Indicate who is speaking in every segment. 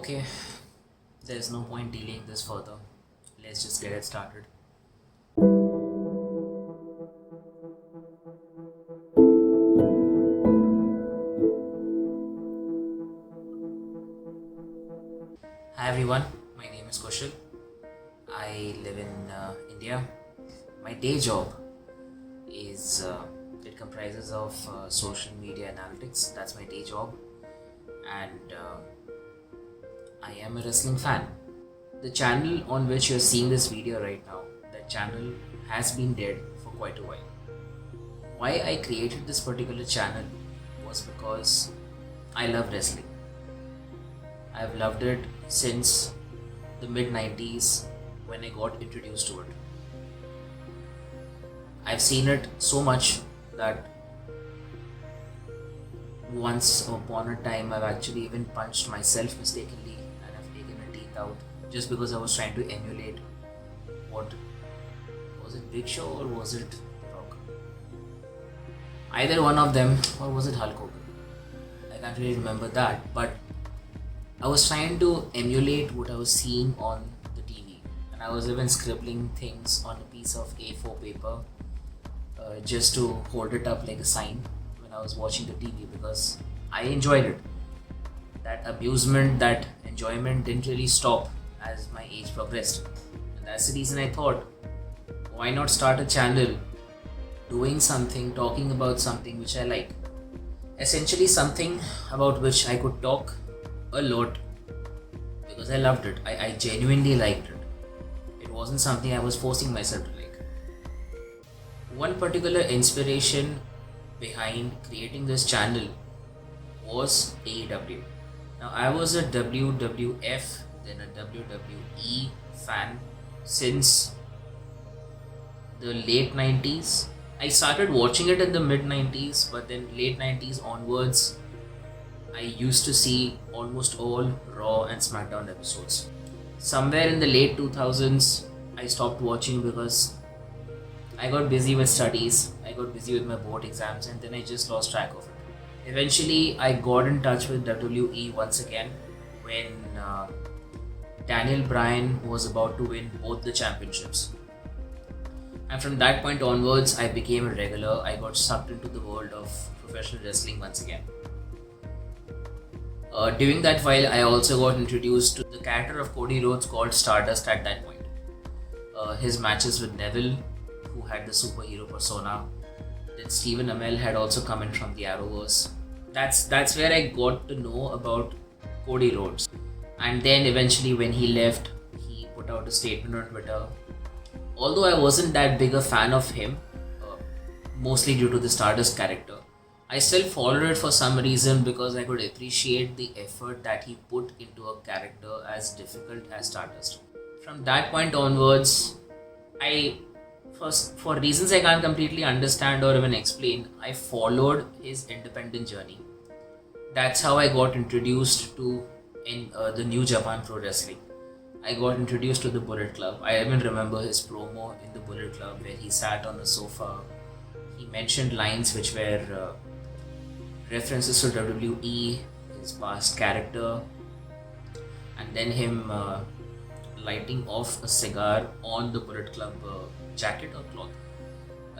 Speaker 1: Okay, there's no point delaying this further. Let's just get it started. Hi everyone, my name is Kushal. I live in India. My day job is it comprises of social media analytics. That's my day job, and I am a wrestling fan. The channel on which you're seeing this video right now, that channel has been dead for quite a while. Why I created this particular channel was because I love wrestling. I've loved it since the mid 90s when I got introduced to it. I've seen it so much that once upon a time I've actually even punched myself mistakenly and I've taken a teeth out just because I was trying to emulate what was it, Big Show or was it The Rock? Either one of them, or was it Hulk Hogan? I can't really remember that, but I was trying to emulate what I was seeing on the TV, and I was even scribbling things on a piece of A4 paper just to hold it up like a sign when I was watching the TV because I enjoyed it. That amusement, that enjoyment didn't really stop as my age progressed, and that's the reason I thought, why not start a channel doing something, talking about something which I like. Essentially, something about which I could talk a lot because I loved it. I genuinely liked it. It wasn't something I was forcing myself to like. One particular inspiration behind creating this channel was AEW. Now, I was a WWF, then a WWE fan since the late 90s. I started watching it in the mid 90s, but then late 90s onwards, I used to see almost all Raw and SmackDown episodes. Somewhere in the late 2000s, I stopped watching because I got busy with studies, I got busy with my board exams, and then I just lost track of it. Eventually, I got in touch with WWE once again when Daniel Bryan was about to win both the championships. And from that point onwards, I became a regular. I got sucked into the world of professional wrestling once again. During that while, I also got introduced to the character of Cody Rhodes called Stardust at that point. His matches with Neville, who had the superhero persona. Then Stephen Amell had also come in from the Arrowverse. That's where I got to know about Cody Rhodes. And then eventually when he left, he put out a statement on Twitter. Although I wasn't that big a fan of him, mostly due to the Stardust character, I still followed it for some reason because I could appreciate the effort that he put into a character as difficult as Stardust. From that point onwards, for reasons I can't completely understand or even explain, I followed his independent journey. That's how I got introduced to the New Japan Pro Wrestling. I got introduced to the Bullet Club. I even remember his promo in the Bullet Club where he sat on a sofa. He mentioned lines which were references to WWE, his past character, and then him lighting off a cigar on the Bullet Club jacket or cloth.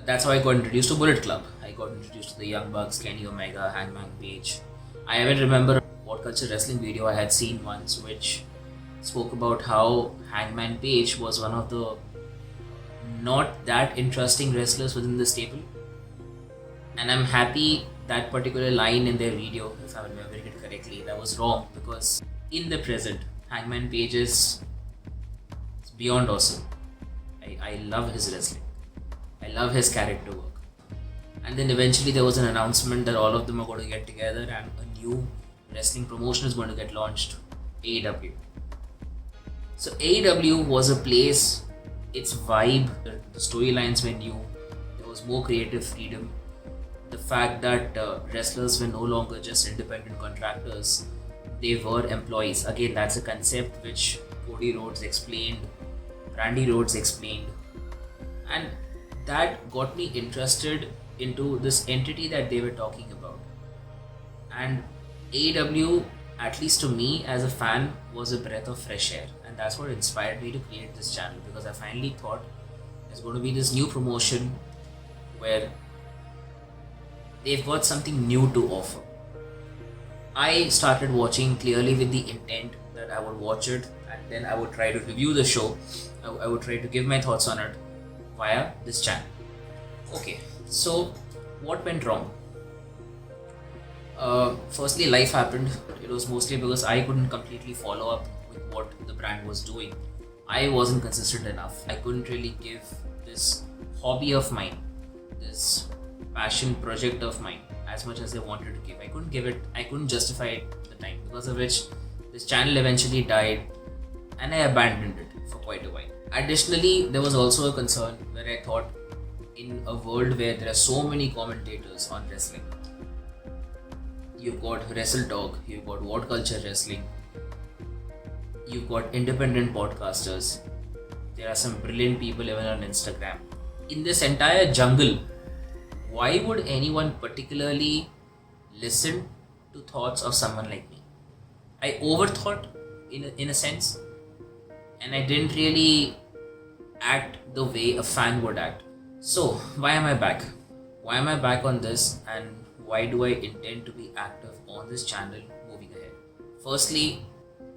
Speaker 1: That's how I got introduced to Bullet Club. I got introduced to the Young Bucks, Kenny Omega, Hangman Page. I even remember a What Culture Wrestling video I had seen once which spoke about how Hangman Page was one of the not that interesting wrestlers within the stable. And I'm happy that particular line in their video, if I'm remembering it correctly, that was wrong because in the present, Hangman Page is beyond awesome. I love his wrestling. I love his character work. And then eventually there was an announcement that all of them are going to get together and a new wrestling promotion is going to get launched, AEW. So AEW was a place, its vibe, the storylines were new, there was more creative freedom. The fact that wrestlers were no longer just independent contractors, they were employees. Again, that's a concept which Cody Rhodes explained, Randy Rhodes explained, and that got me interested into this entity that they were talking about. And AEW at least to me as a fan, was a breath of fresh air, and that's what inspired me to create this channel, because I finally thought there's going to be this new promotion where they've got something new to offer. I started watching clearly with the intent that I would watch it and then I would try to review the show. I would try to give my thoughts on it via this channel. Okay, so what went wrong? Firstly, life happened. It was mostly because I couldn't completely follow up with what the brand was doing. I wasn't consistent enough. I couldn't really give this hobby of mine, this passion project of mine, as much as I wanted to give. I couldn't give it, I couldn't justify it at the time, because of which this channel eventually died and I abandoned it for quite a while. Additionally, there was also a concern where I thought, in a world where there are so many commentators on wrestling, you've got Wrestle Talk, you've got What Culture Wrestling, you've got independent podcasters, there are some brilliant people even on Instagram. In this entire jungle, why would anyone particularly listen to thoughts of someone like me? I overthought in a sense, and I didn't really act the way a fan would act. So, why am I back? Why am I back on this, and why do I intend to be active on this channel moving ahead? Firstly,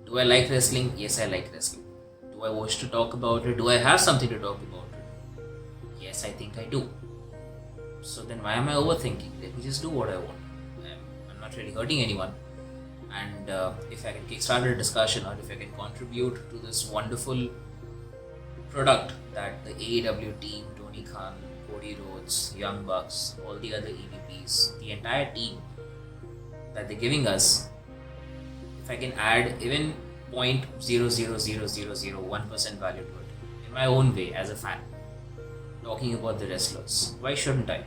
Speaker 1: do I like wrestling? Yes, I like wrestling. Do I wish to talk about it? Do I have something to talk about it? Yes, I think I do. So then why am I overthinking? Let me just do what I want. I'm not really hurting anyone. And if I can kickstart a discussion, or if I can contribute to this wonderful product that the AEW team, Tony Khan, Cody Rhodes, Young Bucks, all the other EVPs, the entire team that they're giving us, if I can add even 0.00001% value to it in my own way as a fan, talking about the wrestlers, why shouldn't I?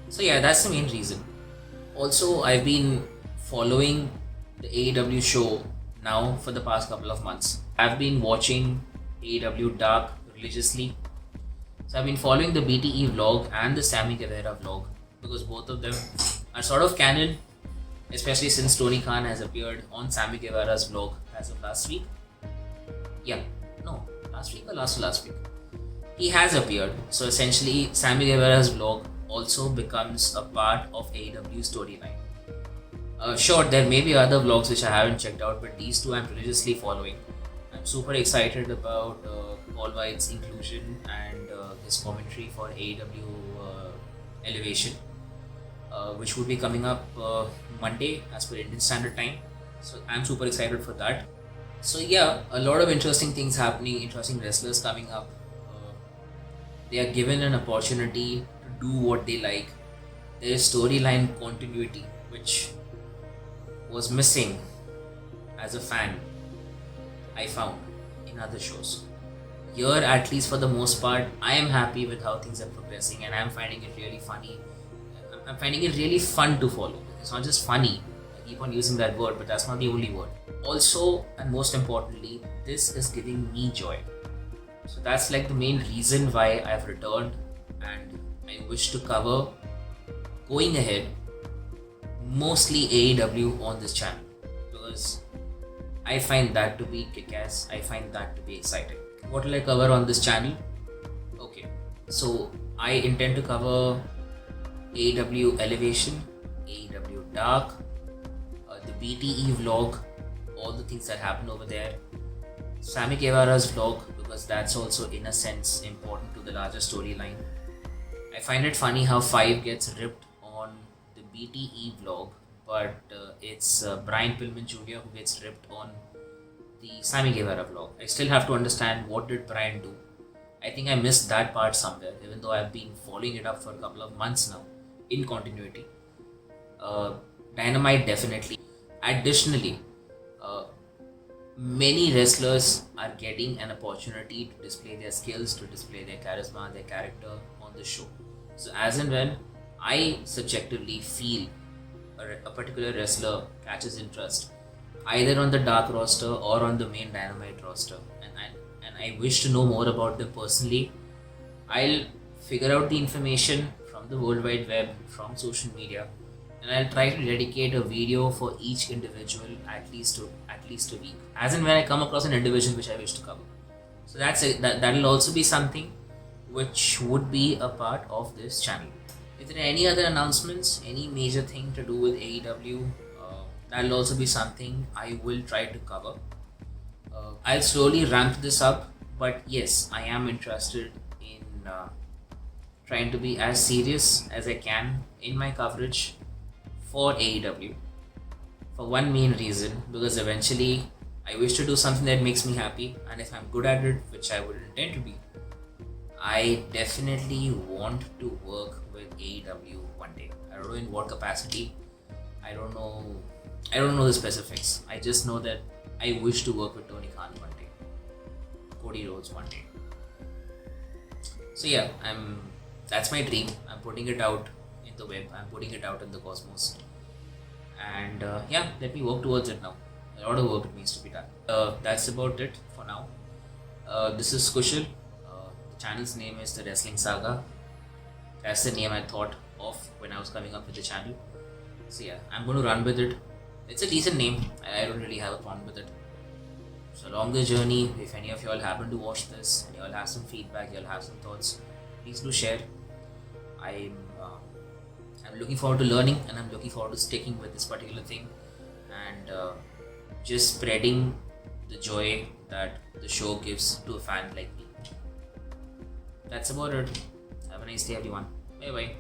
Speaker 1: So yeah, that's the main reason. Also, I've been following the AEW show now for the past couple of months. I've been watching AEW Dark religiously. So I've been following the BTE vlog and the Sammy Guevara vlog, because both of them are sort of canon, especially since Tony Khan has appeared on Sammy Guevara's vlog as of last week. Last week or last week. He has appeared. So essentially, Sammy Guevara's vlog also becomes a part of AEW's storyline. Sure, there may be other vlogs which I haven't checked out, but these two I'm religiously following. I'm super excited about Paul White's inclusion and his commentary for AEW Elevation, which would be coming up Monday as per Indian Standard Time. So I'm super excited for that. So yeah, a lot of interesting things happening, interesting wrestlers coming up. They are given an opportunity to do what they like. There is storyline continuity, which was missing as a fan, I found, in other shows. Here, at least for the most part, I am happy with how things are progressing, and I'm finding it really funny. I'm finding it really fun to follow. It's not just funny. I keep on using that word, but that's not the only word. Also, and most importantly, this is giving me joy. So that's like the main reason why I've returned, and I wish to cover, going ahead, mostly AEW on this channel, because I find that to be kick-ass. I find that to be exciting. What will I cover on this channel? Okay, so I intend to cover AEW Elevation, AEW Dark, the BTE vlog, all the things that happen over there, Sammy Guevara's vlog, because that's also in a sense important to the larger storyline. I find it funny how Five gets ripped on the BTE vlog, but it's Brian Pillman Jr. who gets ripped on the Sammy Guevara vlog. I still have to understand what did Brian do. I think I missed that part somewhere, even though I've been following it up for a couple of months now in continuity. Dynamite definitely. Additionally, many wrestlers are getting an opportunity to display their skills, to display their charisma, their character on the show. So as and when I subjectively feel a particular wrestler catches interest, either on the Dark roster or on the main Dynamite roster, and I wish to know more about them personally, I'll figure out the information from the World Wide Web, from social media, and I'll try to dedicate a video for each individual at least a week, as in when I come across an individual which I wish to cover. So that's it. That'll also be something which would be a part of this channel. If there are any other announcements, any major thing to do with AEW, that'll also be something I will try to cover. I'll slowly ramp this up, but yes, I am interested in trying to be as serious as I can in my coverage for AEW, for one main reason, because eventually I wish to do something that makes me happy, and if I'm good at it, which I would intend to be, I definitely want to work with AEW one day. I don't know in what capacity. I don't know the specifics. I just know that I wish to work with Tony Khan one day, Cody Rhodes one day. So yeah, that's my dream. I'm putting it out in the web. I'm putting it out in the cosmos. And yeah, let me work towards it now. A lot of work needs to be done. That's about it for now. This is Kushal. The channel's name is The Wrestling Saga. That's the name I thought of when I was coming up with the channel. So yeah, I'm going to run with it. It's a decent name. I don't really have a problem with it. So along the journey, if any of y'all happen to watch this and y'all have some feedback, y'all have some thoughts, please do share. I'm looking forward to learning, and I'm looking forward to sticking with this particular thing and just spreading the joy that the show gives to a fan like me. That's about it. Have a nice day, everyone. Bye bye.